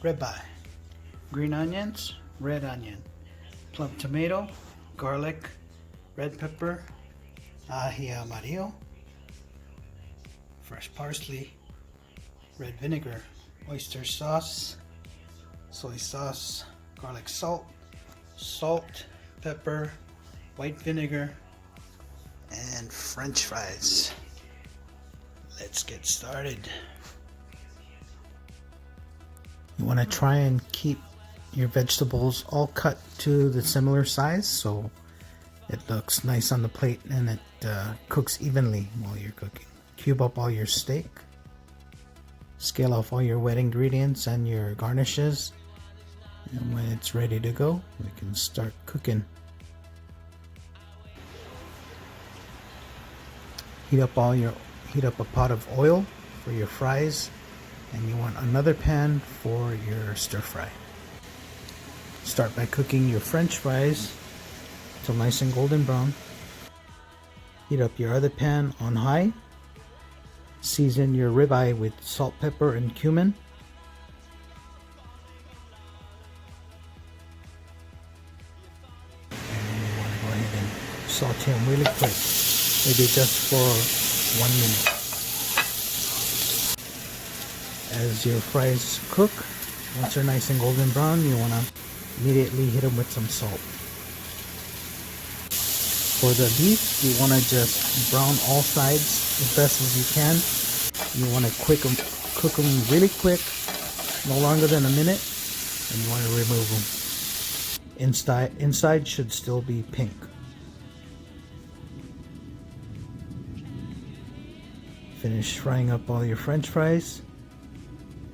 ribeye, green onions, red onion, plum tomato, garlic, red pepper, ají amarillo, fresh parsley, red vinegar, oyster sauce, soy sauce, garlic salt, pepper, white vinegar, and French fries. Let's get started. You want to try and keep your vegetables all cut to the similar size so it looks nice on the plate and it cooks evenly while you're cooking. Cube up all your steak. Scale off all your wet ingredients and your garnishes. And when it's ready to go, we can start cooking. Heat up a pot of oil for your fries, and you want another pan for your stir fry. Start by cooking your French fries till nice and golden brown. Heat up your other pan on high. Season your ribeye with salt, pepper, and cumin. And you want to go ahead and saute them really quick, maybe just for 1 minute. As your fries cook, once they're nice and golden brown, you want to immediately hit them with some salt. For the beef, you want to just brown all sides as best as you can. You want to cook them really quick, no longer than a minute, and you want to remove them. Inside should still be pink. Finish frying up all your French fries.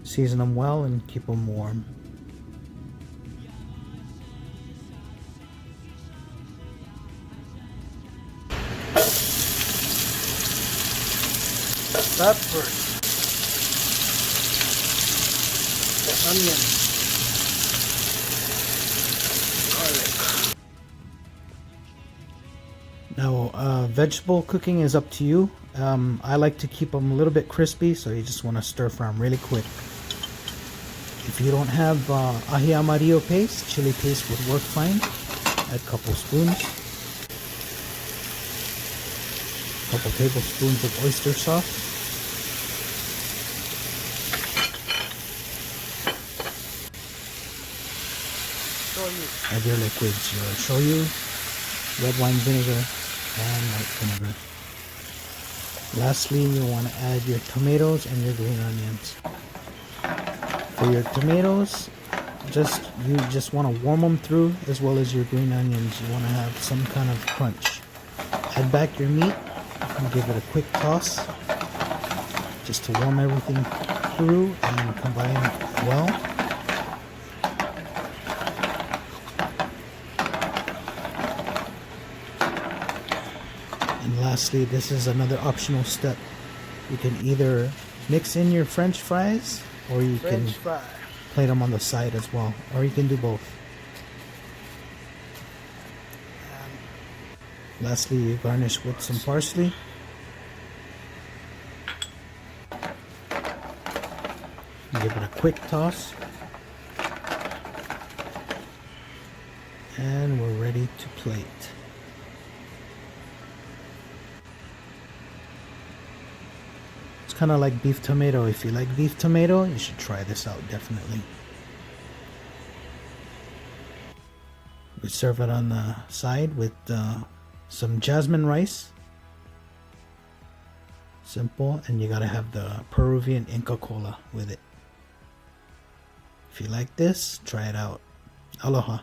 Season them well and keep them warm. Peppers, onion, garlic. Now, vegetable cooking is up to you. I like to keep them a little bit crispy, so you just want to stir fry them really quick. If you don't have ají amarillo paste, chili paste would work fine. Add a couple spoons. Couple tablespoons of oyster sauce. Add your liquids, your shoyu, red wine vinegar, and white vinegar. Lastly, you want to add your tomatoes and your green onions. For your tomatoes, you just want to warm them through, as well as your green onions. You want to have some kind of crunch. Add back your meat and give it a quick toss, just to warm everything through and combine well. And lastly, this is another optional step. You can either mix in your French fries, or you can plate them on the side as well, or you can do both. Lastly, you garnish with some parsley. Give it a quick toss. And we're ready to plate. It's kind of like beef tomato. If you like beef tomato, you should try this out, definitely. We serve it on the side with some jasmine rice. Simple, and you gotta have the Peruvian Inca Cola with it. If you like this, try it out. Aloha.